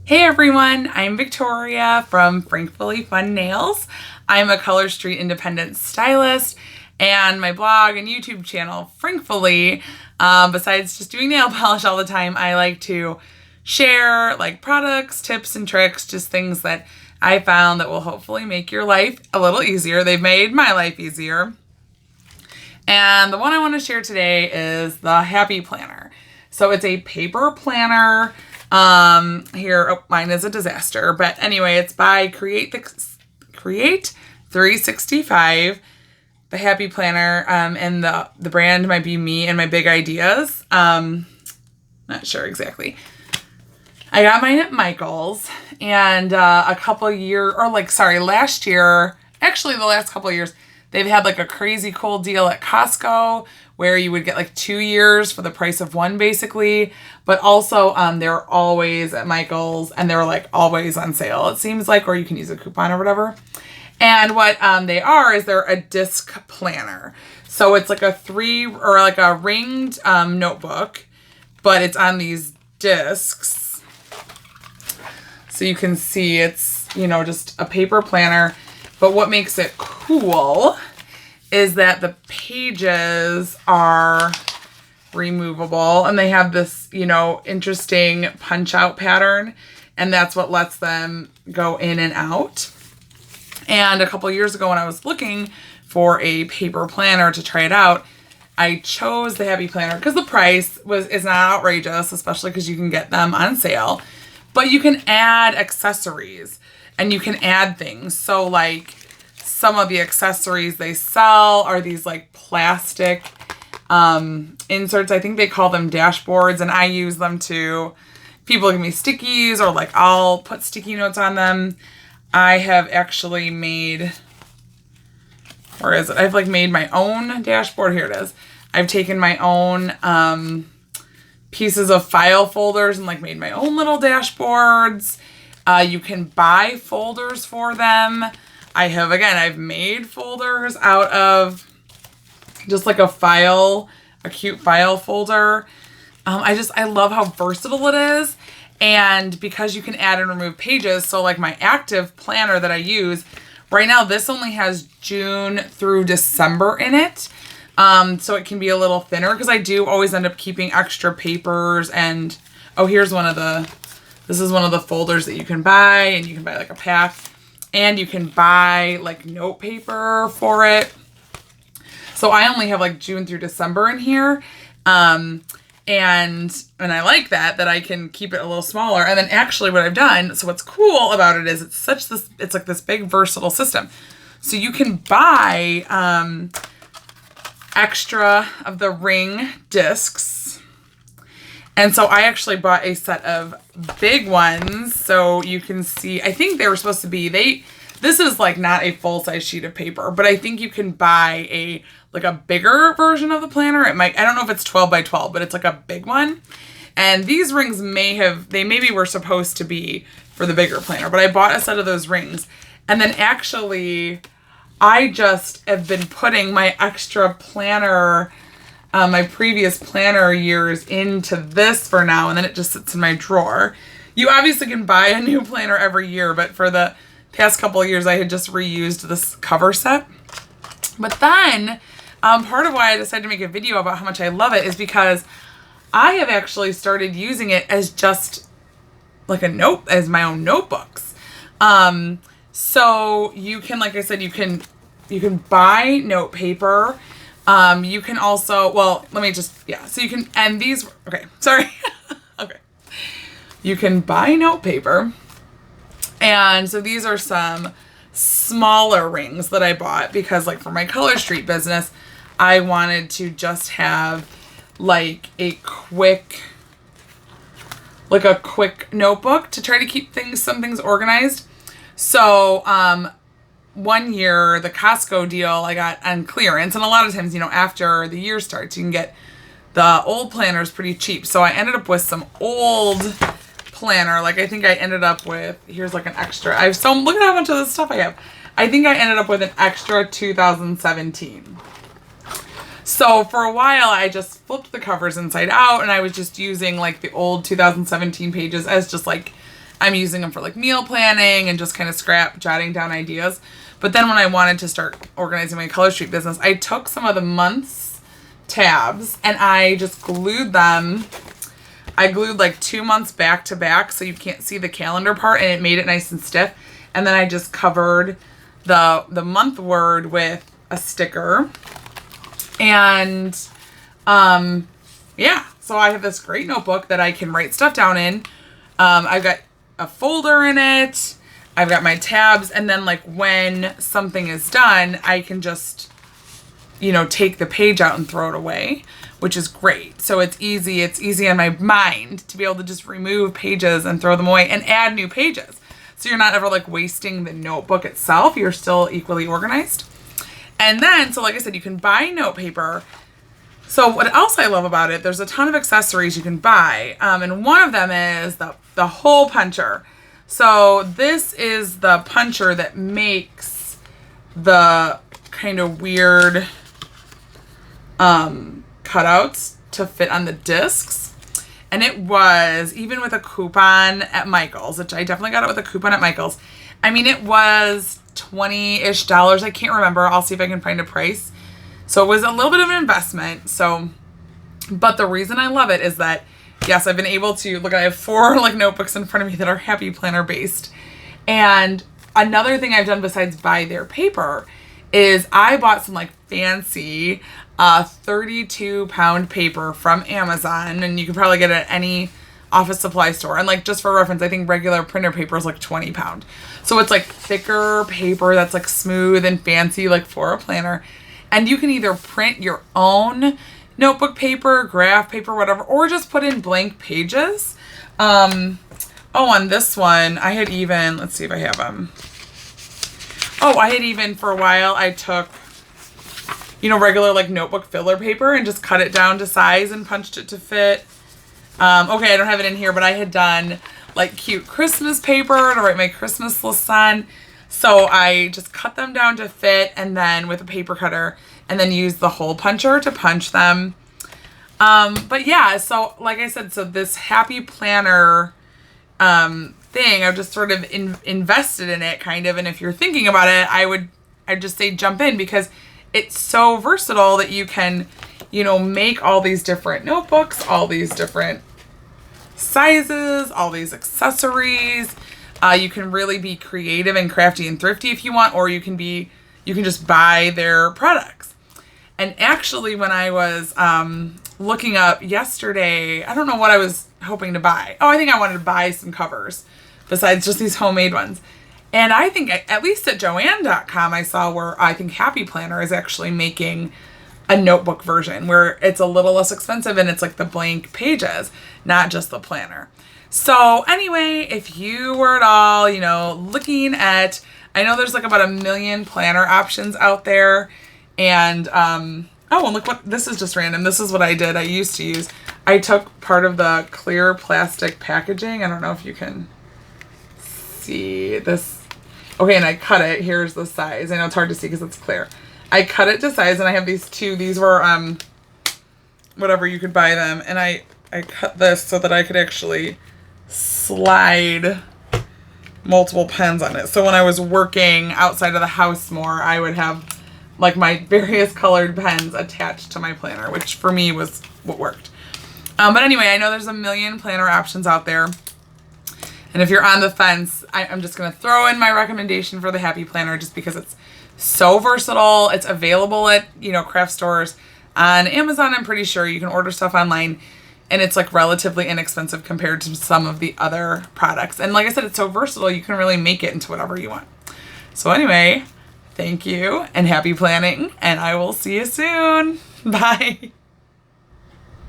Hey everyone, I'm Victoria from Frankfully Fun Nails. I'm a Color Street independent stylist, and my blog and YouTube channel, Frankfully, besides just doing nail polish all the time, I like to share like products, tips, and tricks, just things that I found that will hopefully make your life a little easier. They've made my life easier. And the one I want to share today is the Happy Planner. So it's a paper planner. Mine is a disaster, but anyway, it's by Create 365, the Happy Planner, and the brand might be Me and My Big Ideas. Not sure exactly. I got mine at Michael's, and last year, actually the last couple of years, they've had like a crazy cool deal at Costco where you would get like 2 years for the price of one, basically. But also, they're always at Michael's, and they're like always on sale, it seems like, or you can use a coupon or whatever. And what they're a disc planner. So it's like a ringed notebook, but it's on these discs. So you can see it's, just a paper planner. But what makes it cool is that the pages are removable, and they have this, interesting punch out pattern, and that's what lets them go in and out. And a couple years ago when I was looking for a paper planner to try it out, I chose the Happy Planner because the price is not outrageous, especially because you can get them on sale, but you can add accessories and you can add things. So like some of the accessories they sell are these like plastic inserts. I think they call them dashboards, and I use them too. People give me stickies, or like I'll put sticky notes on them. I have actually made, where is it? I've like made my own dashboard. Here it is. I've taken my own pieces of file folders and like made my own little dashboards. You can buy folders for them. I've made folders out of just like a cute file folder. I love how versatile it is. And because you can add and remove pages, so like my active planner that I use, right now this only has June through December in it. So it can be a little thinner because I do always end up keeping extra papers. And this is one of the folders that you can buy, and you can buy like a pack, and you can buy like note paper for it. So I only have like June through December in here. And I like that I can keep it a little smaller. And then actually what I've done, so what's cool about it is it's like this big versatile system. So you can buy extra of the ring discs. And so I actually bought a set of big ones. So you can see, I think they were supposed to be, this is like not a full-size sheet of paper, but I think you can buy a bigger version of the planner. I don't know if it's 12 by 12, but it's like a big one. And these rings maybe were supposed to be for the bigger planner, but I bought a set of those rings. And then actually, I just have been putting my extra planner, my previous planner years into this for now, and then it just sits in my drawer. You obviously can buy a new planner every year, but for the past couple of years, I had just reused this cover set. But then, part of why I decided to make a video about how much I love it is because I have actually started using it as just like as my own notebooks. So you can, like I said, you can buy note paper. You can also, so you can, and these, okay, sorry. Okay. You can buy note paper. And so these are some smaller rings that I bought because like for my Color Street business, I wanted to just have like a quick notebook to try to keep some things organized. So, one year, the Costco deal I got on clearance, and a lot of times, after the year starts, you can get the old planners pretty cheap. So I ended up with some old planner. Like I think I ended up with, here's like an extra. Look at how much of this stuff I have. I think I ended up with an extra 2017. So for a while, I just flipped the covers inside out, and I was just using like the old 2017 pages as just like I'm using them for like meal planning and just kind of scrap jotting down ideas. But then when I wanted to start organizing my Color Street business, I took some of the months tabs and I just glued them. I glued like 2 months back to back so you can't see the calendar part, and it made it nice and stiff. And then I just covered the month word with a sticker. And yeah, so I have this great notebook that I can write stuff down in. I've got a folder in it. I've got my tabs, and then like when something is done, I can just, take the page out and throw it away, which is great. So it's easy on my mind to be able to just remove pages and throw them away and add new pages. So you're not ever like wasting the notebook itself. You're still equally organized. And then, so like I said, you can buy note paper. So what else I love about it, there's a ton of accessories you can buy. And one of them is the hole puncher. So this is the puncher that makes the kind of weird cutouts to fit on the discs. And it was, even with a coupon at Michael's, which I definitely got it with a coupon at Michael's. I mean, it was $20-ish. I can't remember. I'll see if I can find a price. So it was a little bit of an investment. But the reason I love it is that, yes, I've been able to, look, I have 4 like notebooks in front of me that are Happy Planner based. And another thing I've done besides buy their paper is I bought some like fancy 32-pound paper from Amazon, and you can probably get it at any office supply store. And like, just for reference, I think regular printer paper is like 20 pound. So it's like thicker paper that's like smooth and fancy, like for a planner. And you can either print your own notebook paper, graph paper, whatever, or just put in blank pages. On this one, I had even, let's see if I have them. I had even, for a while, I took, regular like notebook filler paper and just cut it down to size and punched it to fit. Okay, I don't have it in here, but I had done like cute Christmas paper to write my Christmas lists on. So I just cut them down to fit, and then with a paper cutter, and then use the hole puncher to punch them. But yeah, so like I said, so this Happy Planner thing, I've just sort of invested in it kind of. And if you're thinking about it, I'd just say jump in, because it's so versatile that you can, make all these different notebooks, all these different sizes, all these accessories. You can really be creative and crafty and thrifty if you want, or you can just buy their products. And actually, when I was looking up yesterday, I don't know what I was hoping to buy. I think I wanted to buy some covers besides just these homemade ones. And I think, at least at Joann.com, I saw where I think Happy Planner is actually making a notebook version where it's a little less expensive and it's like the blank pages, not just the planner. So anyway, if you were at all, looking at, I know there's like about 1 million planner options out there. And, and look what, this is just random. This is what I did. I used to use, I took part of the clear plastic packaging. I don't know if you can see this. Okay, and I cut it. Here's the size. I know it's hard to see because it's clear. I cut it to size, and I have these 2. These were, whatever, you could buy them. And I cut this so that I could actually slide multiple pens on it. So when I was working outside of the house more, I would have like my various colored pens attached to my planner, which for me was what worked. But anyway, I know there's 1 million planner options out there. And if you're on the fence, I'm just going to throw in my recommendation for the Happy Planner, just because it's so versatile. It's available at, craft stores. On Amazon, I'm pretty sure you can order stuff online, and it's like relatively inexpensive compared to some of the other products. And like I said, it's so versatile, you can really make it into whatever you want. So anyway, thank you and happy planning, and I will see you soon. Bye.